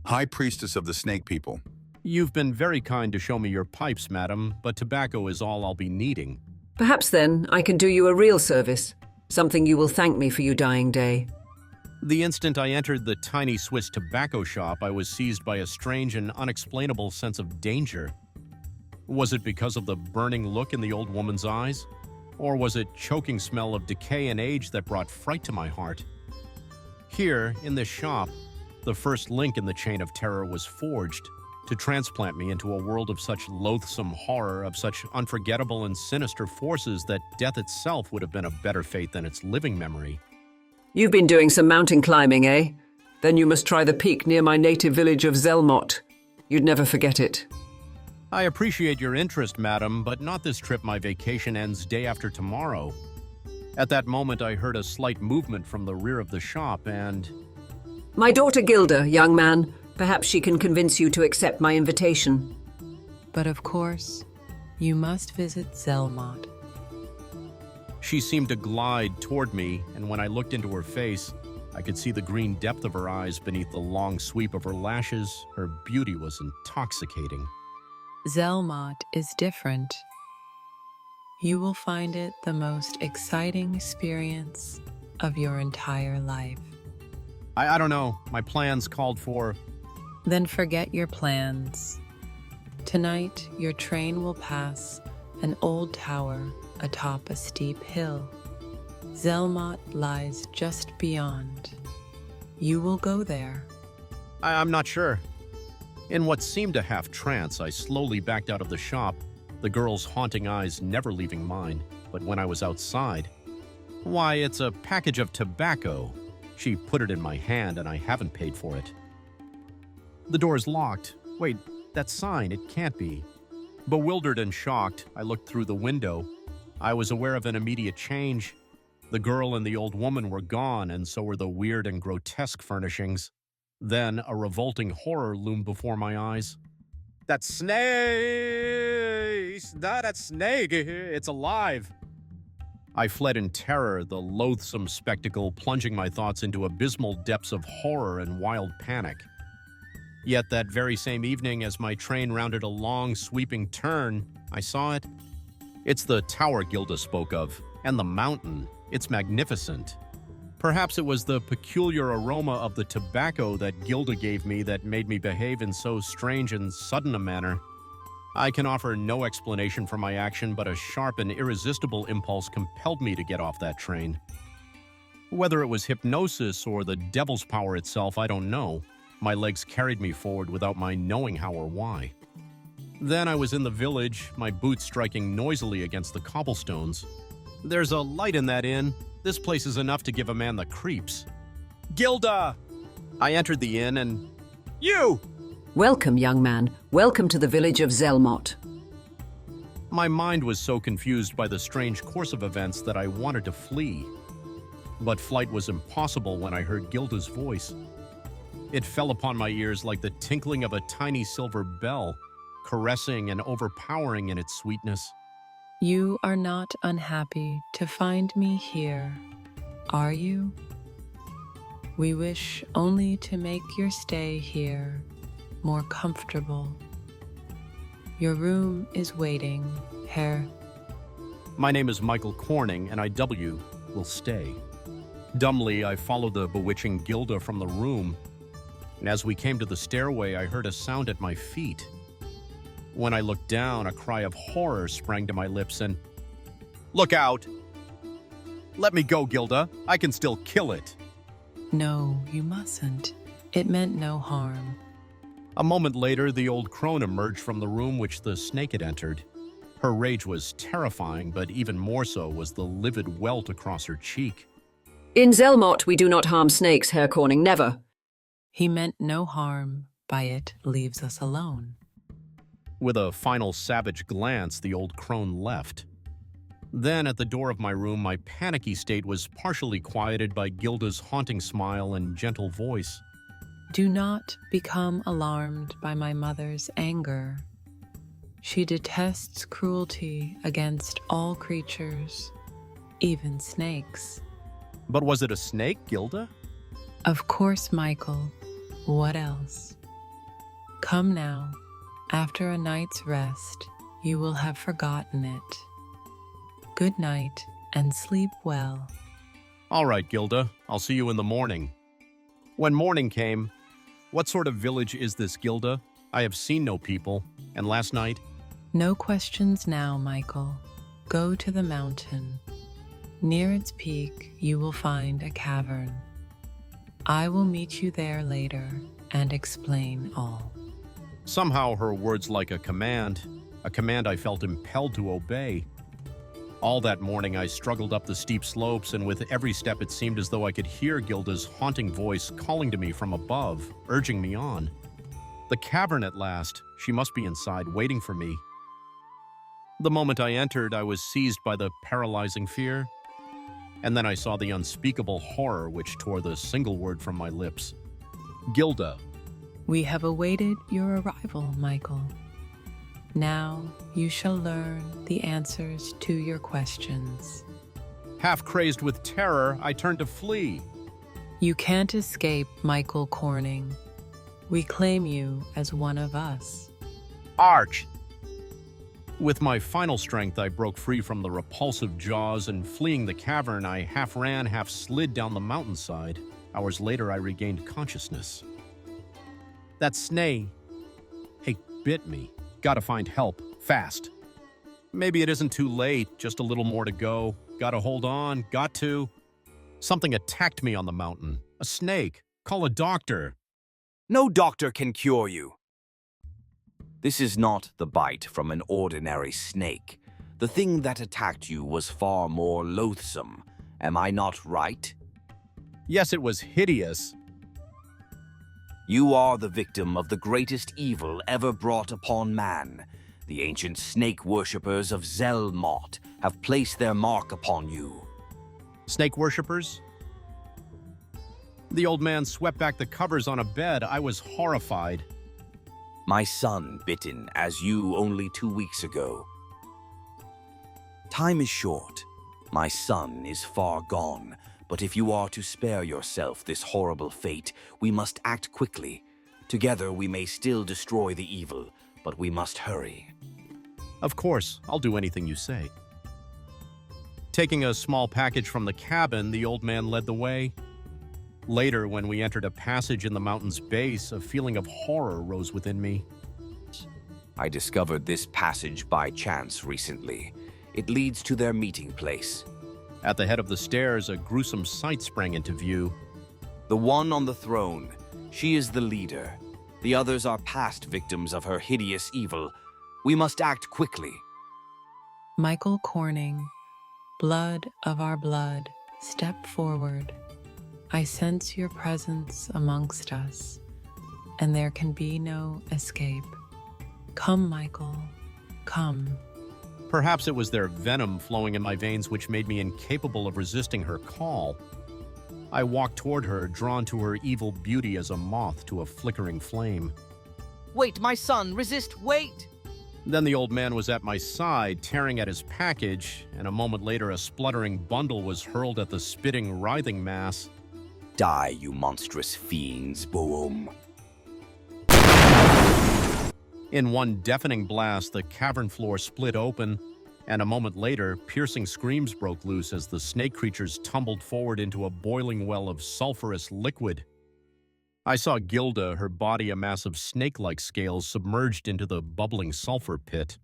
High Priestess of the Snake People. You've been very kind to show me your pipes, madam, but tobacco is all I'll be needing. Perhaps then I can do you a real service, something you will thank me for your dying day. The instant I entered the tiny Swiss tobacco shop, I was seized by a strange and unexplainable sense of danger. Was it because of the burning look in the old woman's eyes? Or was it choking smell of decay and age that brought fright to my heart? Here, in this shop, the first link in the chain of terror was forged to transplant me into a world of such loathsome horror, of such unforgettable and sinister forces that death itself would have been a better fate than its living memory. You've been doing some mountain climbing, eh? Then you must try the peak near my native village of Zelmot. You'd never forget it. I appreciate your interest, madam, but not this trip. My vacation ends day after tomorrow. At that moment, I heard a slight movement from the rear of the shop and... My daughter Gilda, young man. Perhaps she can convince you to accept my invitation. But of course, you must visit Zelmot. She seemed to glide toward me, and when I looked into her face, I could see the green depth of her eyes beneath the long sweep of her lashes. Her beauty was intoxicating. Zelmot is different. You will find it the most exciting experience of your entire life. I don't know. My plans called for... Then forget your plans. Tonight, your train will pass an old tower atop a steep hill. Zelmot lies just beyond. You will go there. I'm not sure. In what seemed a half-trance, I slowly backed out of the shop, the girl's haunting eyes never leaving mine. But when I was outside, why, it's a package of tobacco. She put it in my hand, and I haven't paid for it. The door's locked. Wait, that sign, it can't be. Bewildered and shocked, I looked through the window. I was aware of an immediate change. The girl and the old woman were gone, and so were the weird and grotesque furnishings. Then a revolting horror loomed before my eyes. That snake! That snake! It's alive! I fled in terror, the loathsome spectacle plunging my thoughts into abysmal depths of horror and wild panic. Yet that very same evening, as my train rounded a long, sweeping turn, I saw it. It's the tower Gilda spoke of, and the mountain. It's magnificent. Perhaps it was the peculiar aroma of the tobacco that Gilda gave me that made me behave in so strange and sudden a manner. I can offer no explanation for my action, but a sharp and irresistible impulse compelled me to get off that train. Whether it was hypnosis or the devil's power itself, I don't know. My legs carried me forward without my knowing how or why. Then I was in the village, my boots striking noisily against the cobblestones. There's a light in that inn. This place is enough to give a man the creeps. Gilda! I entered the inn and... You! Welcome, young man. Welcome to the village of Zelmot. My mind was so confused by the strange course of events that I wanted to flee. But flight was impossible when I heard Gilda's voice. It fell upon my ears like the tinkling of a tiny silver bell, caressing and overpowering in its sweetness. You are not unhappy to find me here, are you? We wish only to make your stay here more comfortable. Your room is waiting, Herr. My name is Michael Corning, and I will stay. Dumbly, I followed the bewitching Gilda from the room, and as we came to the stairway, I heard a sound at my feet. When I looked down, a cry of horror sprang to my lips and... Look out! Let me go, Gilda. I can still kill it. No, you mustn't. It meant no harm. A moment later, the old crone emerged from the room which the snake had entered. Her rage was terrifying, but even more so was the livid welt across her cheek. In Zelmot, we do not harm snakes, Herr Corning, never. He meant no harm. By it leaves us alone. With a final savage glance, the old crone left. Then, at the door of my room, my panicky state was partially quieted by Gilda's haunting smile and gentle voice. Do not become alarmed by my mother's anger. She detests cruelty against all creatures, even snakes. But was it a snake, Gilda? Of course, Michael. What else? Come now. After a night's rest, you will have forgotten it. Good night and sleep well. All right, Gilda. I'll see you in the morning. When morning came, what sort of village is this, Gilda? I have seen no people, and last night... No questions now, Michael. Go to the mountain. Near its peak, you will find a cavern. I will meet you there later and explain all. Somehow her words like a command I felt impelled to obey. All that morning I struggled up the steep slopes, and with every step it seemed as though I could hear Gilda's haunting voice calling to me from above, urging me on. The cavern at last. She must be inside, waiting for me. The moment I entered, I was seized by the paralyzing fear. And then I saw the unspeakable horror which tore the single word from my lips. Gilda. We have awaited your arrival, Michael. Now you shall learn the answers to your questions. Half crazed with terror, I turned to flee. You can't escape, Michael Corning. We claim you as one of us. Arch! With my final strength, I broke free from the repulsive jaws, and fleeing the cavern, I half ran, half slid down the mountainside. Hours later, I regained consciousness. That snake, it bit me. Gotta find help, fast. Maybe it isn't too late, just a little more to go. Gotta hold on, got to. Something attacked me on the mountain. A snake. Call a doctor. No doctor can cure you. This is not the bite from an ordinary snake. The thing that attacked you was far more loathsome. Am I not right? Yes, it was hideous. You are the victim of the greatest evil ever brought upon man. The ancient snake worshippers of Zelmot have placed their mark upon you. Snake worshippers? The old man swept back the covers on a bed. I was horrified. My son bitten as you only 2 weeks ago. Time is short. My son is far gone. But if you are to spare yourself this horrible fate, we must act quickly. Together we may still destroy the evil, but we must hurry. Of course, I'll do anything you say. Taking a small package from the cabin, the old man led the way. Later, when we entered a passage in the mountain's base, a feeling of horror rose within me. I discovered this passage by chance recently. It leads to their meeting place. At the head of the stairs, a gruesome sight sprang into view. The one on the throne, she is the leader. The others are past victims of her hideous evil. We must act quickly. Michael Corning, blood of our blood, step forward. I sense your presence amongst us, and there can be no escape. Come, Michael, come. Perhaps it was their venom flowing in my veins which made me incapable of resisting her call. I walked toward her, drawn to her evil beauty as a moth to a flickering flame. Wait, my son, resist, wait! Then the old man was at my side, tearing at his package, and a moment later a spluttering bundle was hurled at the spitting, writhing mass. Die, you monstrous fiends, Boom. In one deafening blast, the cavern floor split open, and a moment later, piercing screams broke loose as the snake creatures tumbled forward into a boiling well of sulfurous liquid. I saw Gilda, her body a mass of snake-like scales, submerged into the bubbling sulfur pit.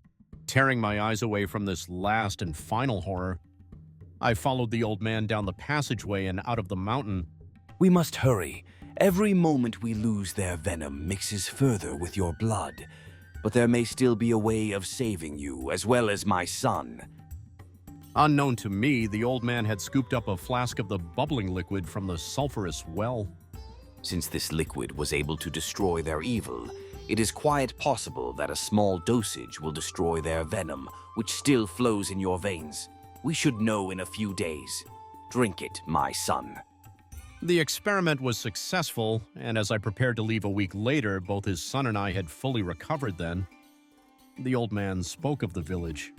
Tearing my eyes away from this last and final horror, I followed the old man down the passageway and out of the mountain. We must hurry. Every moment we lose their venom mixes further with your blood. But there may still be a way of saving you, as well as my son. Unknown to me, the old man had scooped up a flask of the bubbling liquid from the sulfurous well. Since this liquid was able to destroy their evil, it is quite possible that a small dosage will destroy their venom, which still flows in your veins. We should know in a few days. Drink it, my son. The experiment was successful, and as I prepared to leave a week later, both his son and I had fully recovered then. The old man spoke of the village.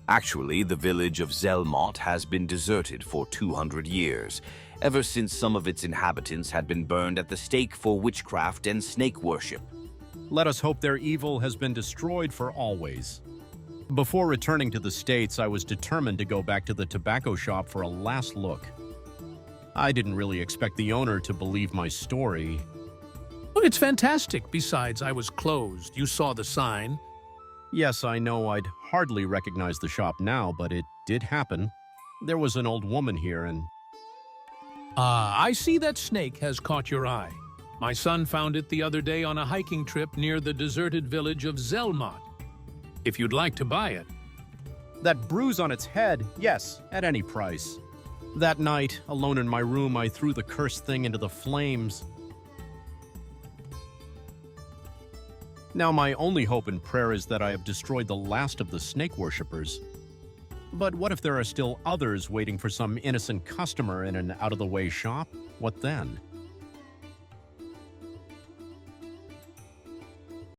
Actually, the village of Zelmot has been deserted for 200 years, ever since some of its inhabitants had been burned at the stake for witchcraft and snake worship. Let us hope their evil has been destroyed for always. Before returning to the States, I was determined to go back to the tobacco shop for a last look. I didn't really expect the owner to believe my story. Well, it's fantastic. Besides, I was closed. You saw the sign. Yes, I know I'd hardly recognize the shop now, but it did happen. There was an old woman here and... I see that snake has caught your eye. My son found it the other day on a hiking trip near the deserted village of Zelmot. If you'd like to buy it. That bruise on its head, yes, at any price. That night, alone in my room, I threw the cursed thing into the flames. Now my only hope and prayer is that I have destroyed the last of the snake worshippers. But what if there are still others waiting for some innocent customer in an out-of-the-way shop? What then?